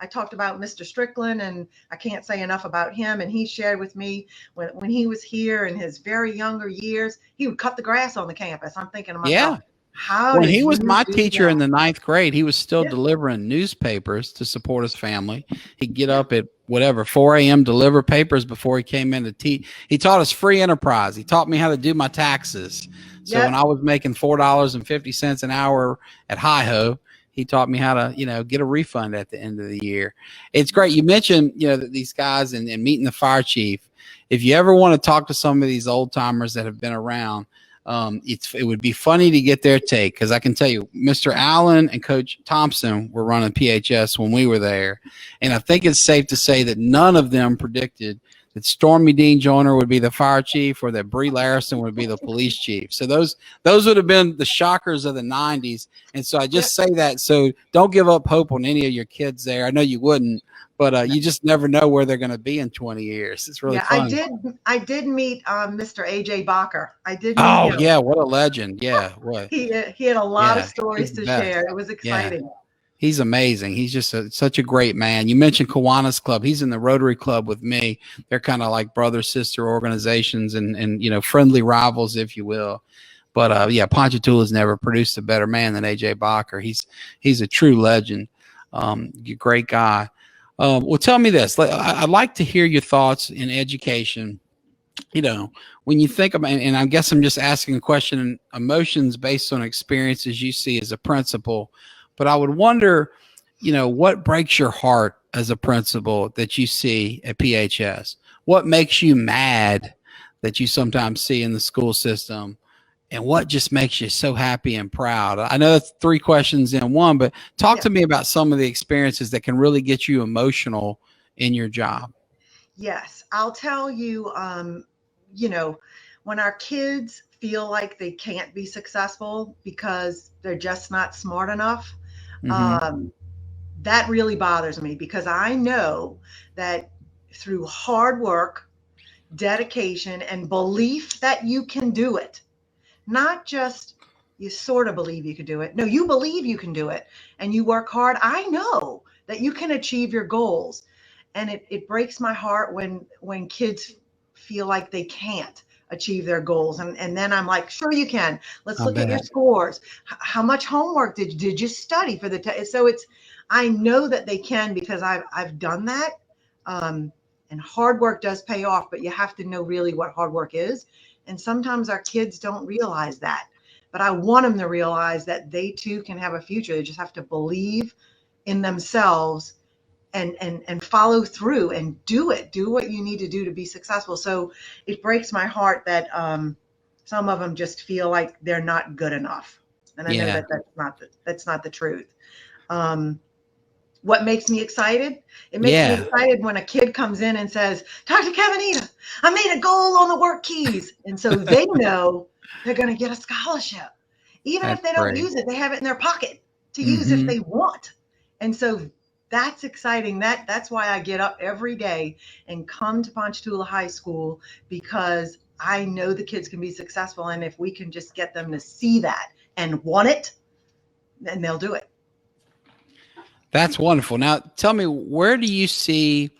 I talked about Mr. Strickland, and I can't say enough about him. And he shared with me when he was here in his very younger years, he would cut the grass on the campus. I'm thinking to myself, Yeah. how When did he was you my do teacher in that? the ninth grade, he was still Yeah, delivering newspapers to support his family. He'd get yeah, up at whatever, 4 a.m., deliver papers before he came in to teach. He taught us free enterprise. He taught me how to do my taxes. So when yep, I was making $4.50 an hour at Hi-Ho, he taught me how to, get a refund at the end of the year. It's great. You mentioned, that these guys and meeting the fire chief. If you ever want to talk to some of these old timers that have been around, It would be funny to get their take, because I can tell you, Mr. Allen and Coach Thompson were running PHS when we were there, and I think it's safe to say that none of them predicted that Stormy Dean Joyner would be the fire chief or that Bree Layrisson would be the police chief. So those would have been the shockers of the 90s. And so I just say that, so don't give up hope on any of your kids there. I know you wouldn't, but you just never know where they're going to be in 20 years. It's really fun. I did meet Mr. AJ Bacher. I did meet Oh, him. yeah, what a legend. Yeah, what? He had a lot of stories to share. It was exciting. Yeah. He's amazing. He's just such a great man. You mentioned Kiwanis Club. He's in the Rotary Club with me. They're kind of like brother-sister organizations and you know, friendly rivals, if you will. But yeah, Ponchatoula's never produced a better man than AJ Bacher. He's a true legend. Great guy. Well, tell me this. I'd like to hear your thoughts in education. You know, when you think about, and I guess I'm just asking a question, emotions based on experiences you see as a principal. But I would wonder, you know, what breaks your heart as a principal that you see at PHS? What makes you mad that you sometimes see in the school system? And what just makes you so happy and proud? I know that's 3 questions in one, but talk to me about some of the experiences that can really get you emotional in your job. Yes, I'll tell you, you know, when our kids feel like they can't be successful because they're just not smart enough, that really bothers me, because I know that through hard work, dedication, and belief that you can do it, not just you sort of believe you can do it. No, you believe you can do it and you work hard. I know that you can achieve your goals. And it breaks my heart when kids feel like they can't achieve their goals. And then I'm like, sure you can. Let's look at your scores. How much homework did you study for the test? So I know that they can, because I've done that. And hard work does pay off, but you have to know really what hard work is. And sometimes our kids don't realize that. But I want them to realize that they too can have a future. They just have to believe in themselves and follow through and do what you need to do to be successful. So it breaks my heart that some of them just feel like they're not good enough. And I know that that's not the truth. What makes me excited? It makes me excited when a kid comes in and says, Dr. Caminita, I made a goal on the work keys. And so they know they're going to get a scholarship. Even if they don't use it, they have it in their pocket to use if they want. And so that's exciting. That's why I get up every day and come to Ponchatoula High School, because I know the kids can be successful. And if we can just get them to see that and want it, then they'll do it. That's wonderful. Now, tell me, where do you see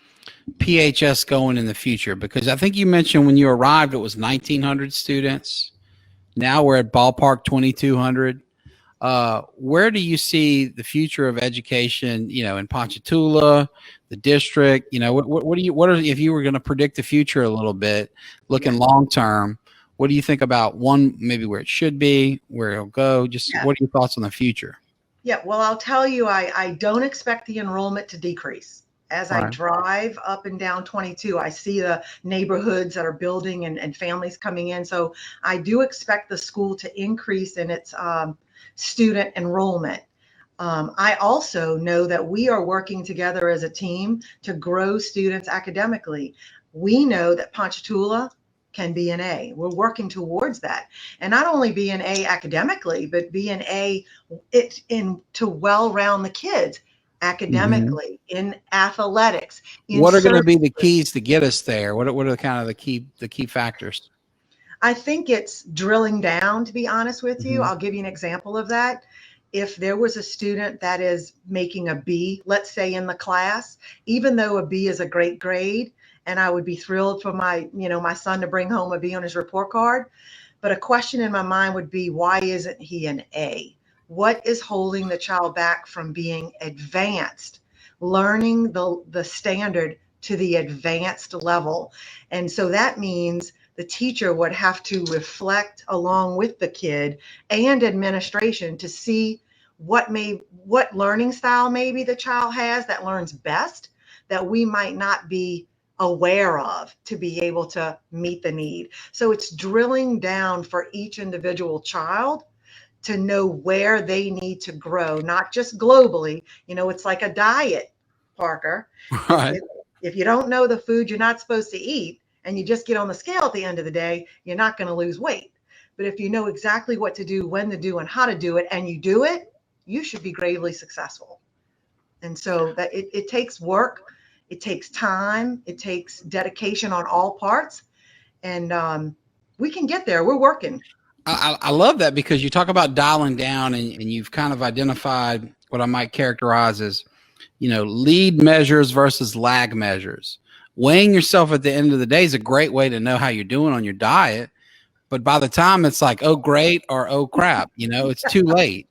PHS going in the future? Because I think you mentioned when you arrived, it was 1,900 students. Now we're at ballpark 2,200. Where do you see the future of education, you know, in Ponchatoula, the district? You know, what are, if you were going to predict the future a little bit, looking long term, what do you think about maybe where it should be, where it'll go? Just what are your thoughts on the future? Yeah, well, I'll tell you, I don't expect the enrollment to decrease. As I drive up and down 22, I see the neighborhoods that are building and families coming in. So I do expect the school to increase in its student enrollment. I also know that we are working together as a team to grow students academically. We know that Ponchatoula can be an A. We're working towards that. And not only be an A academically, but be an A to well-round the kids academically, in athletics. What are going to be the keys to get us there? What are kind of the key factors? I think it's drilling down, to be honest with you. I'll give you an example of that. If there was a student that is making a B, let's say in the class, even though a B is a great grade, and I would be thrilled for my son to bring home a B on his report card, but a question in my mind would be, why isn't he an A? What is holding the child back from being advanced, learning the standard to the advanced level? And so that means the teacher would have to reflect along with the kid and administration to see what learning style maybe the child has that learns best, that we might not be aware of to be able to meet the need. So it's drilling down for each individual child to know where they need to grow, not just globally. It's like a diet, Parker. If, Right. if, if you don't know the food you're not supposed to eat and you just get on the scale at the end of the day, you're not going to lose weight. But if you know exactly what to do, when to do, and how to do it, and you do it, you should be gravely successful. And so that it takes work, it takes time, it takes dedication on all parts, and we can get there. We're working. I love that because you talk about dialing down and you've kind of identified what I might characterize as, lead measures versus lag measures. Weighing yourself at the end of the day is a great way to know how you're doing on your diet. But by the time it's like, oh, great or oh, crap, it's too late.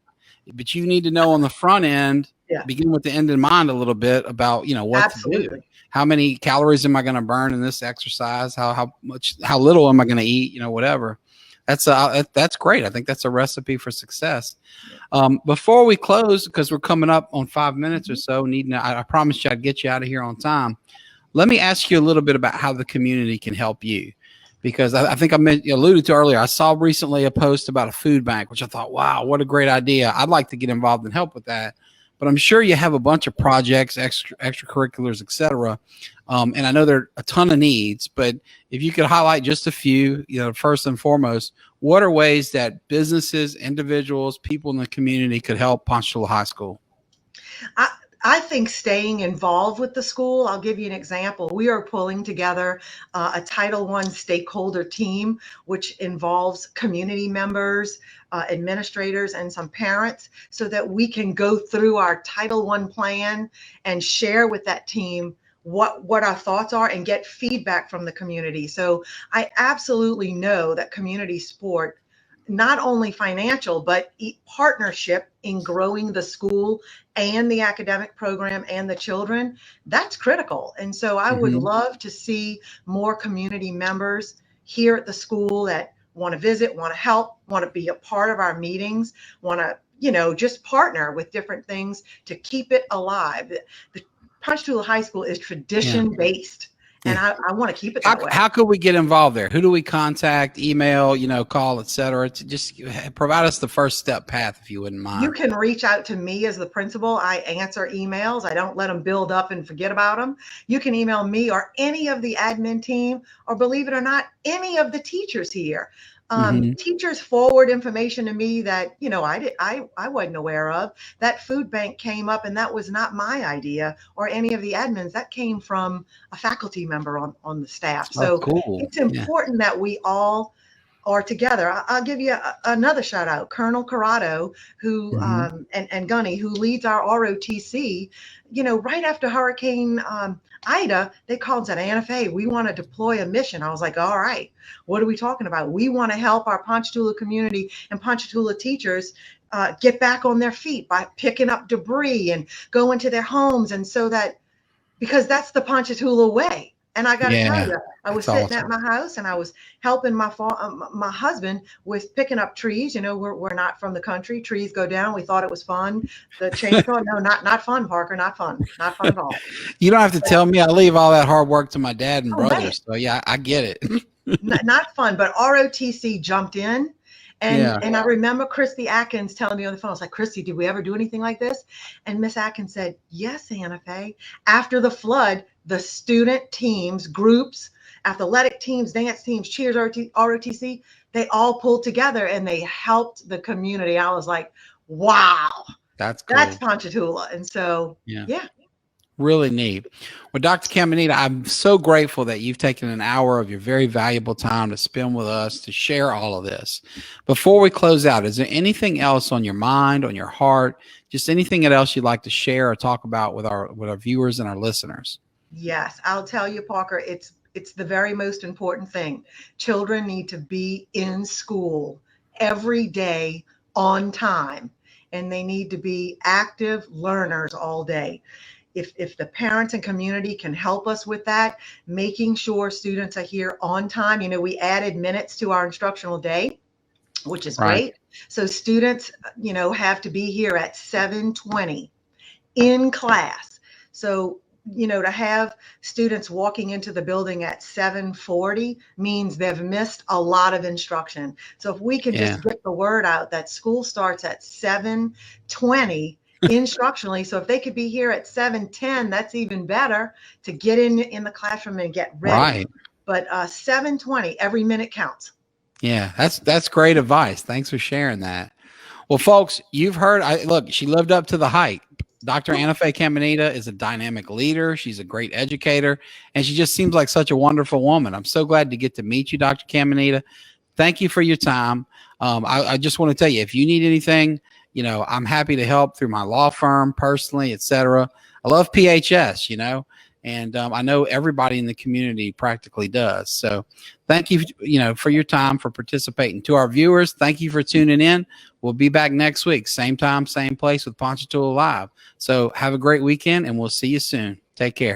But you need to know on the front end, Yeah, begin with the end in mind a little bit about, what to do. absolutely. How many calories am I going to burn in this exercise? How little am I going to eat? Whatever. That's great. I think that's a recipe for success. Before we close, because we're coming up on 5 minutes or so, I promised you I'd get you out of here on time. Let me ask you a little bit about how the community can help you, because I think alluded to earlier. I saw recently a post about a food bank, which I thought, wow, what a great idea. I'd like to get involved and help with that. But I'm sure you have a bunch of projects, extracurriculars, et cetera. And I know there are a ton of needs, but if you could highlight just a few, first and foremost, what are ways that businesses, individuals, people in the community could help Ponchatoula High School? I think staying involved with the school. I'll give you an example. We are pulling together a Title I stakeholder team, which involves community members, administrators, and some parents, so that we can go through our Title I plan and share with that team what our thoughts are and get feedback from the community. So I absolutely know that community sport, not only financial, but partnership in growing the school and the academic program and the children, that's critical. And so I would love to see more community members here at the school that want to visit, want to help, want to be a part of our meetings, want to, just partner with different things to keep it alive. The Ponchatoula High School is tradition based. And I want to keep it that way. How could we get involved there? Who do we contact, email, call, et cetera, to just provide us the first step path, if you wouldn't mind? You can reach out to me as the principal. I answer emails. I don't let them build up and forget about them. You can email me or any of the admin team, or believe it or not, any of the teachers here. Teachers forward information to me that, I wasn't aware of. That food bank came up, and that was not my idea or any of the admins. That came from a faculty member on the staff. So cool. It's important that we all are together. I'll give you another shout out, Colonel Corrado, who and Gunny, who leads our ROTC. Right after Hurricane Ida, they called and said, Anna Faye, we want to deploy a mission. I was like, all right, what are we talking about? We want to help our Ponchatoula community and Ponchatoula teachers get back on their feet by picking up debris and go into their homes. And so because that's the Ponchatoula way. And I got to tell you, I was sitting at my house and I was helping my husband with picking up trees. We're not from the country. Trees go down. We thought it was fun. The chainsaw, no, not fun, Parker. Not fun. Not fun at all. You don't have to tell me. I leave all that hard work to my dad and brothers. So yeah, I get it. Not fun, but ROTC jumped in. And I remember Christy Atkins telling me on the phone, I was like, Christy, did we ever do anything like this? And Miss Atkins said, yes, Anna Faye. After the flood, the student teams, groups, athletic teams, dance teams, cheers, ROTC, they all pulled together and they helped the community. I was like, wow, that's cool. That's Ponchatoula. And so, yeah. Really neat. Well, Dr. Caminita, I'm so grateful that you've taken an hour of your very valuable time to spend with us to share all of this. Before we close out, is there anything else on your mind, on your heart, just anything else you'd like to share or talk about with our viewers and our listeners? Yes, I'll tell you, Parker, it's the very most important thing. Children need to be in school every day on time, and they need to be active learners all day. If the parents and community can help us with that, making sure students are here on time. We added minutes to our instructional day, which is great. So students, have to be here at 7:20 in class. So to have students walking into the building at 7:40 means they've missed a lot of instruction. So if we can just get the word out that school starts at 7:20 instructionally, so if they could be here at 7:10, that's even better to get in the classroom and get ready. Right. But 7:20, every minute counts. Yeah, that's great advice. Thanks for sharing that. Well, folks, you've heard. Look, she lived up to the hype. Dr. Anna Faye Caminita is a dynamic leader. She's a great educator, and she just seems like such a wonderful woman. I'm so glad to get to meet you, Dr. Caminita. Thank you for your time. I just want to tell you, if you need anything, I'm happy to help through my law firm, personally, etc. I love PHS, and I know everybody in the community practically does. So thank you, for your time, for participating. To our viewers, thank you for tuning in. We'll be back next week, same time, same place with Ponchatoula Live. So have a great weekend, and we'll see you soon. Take care.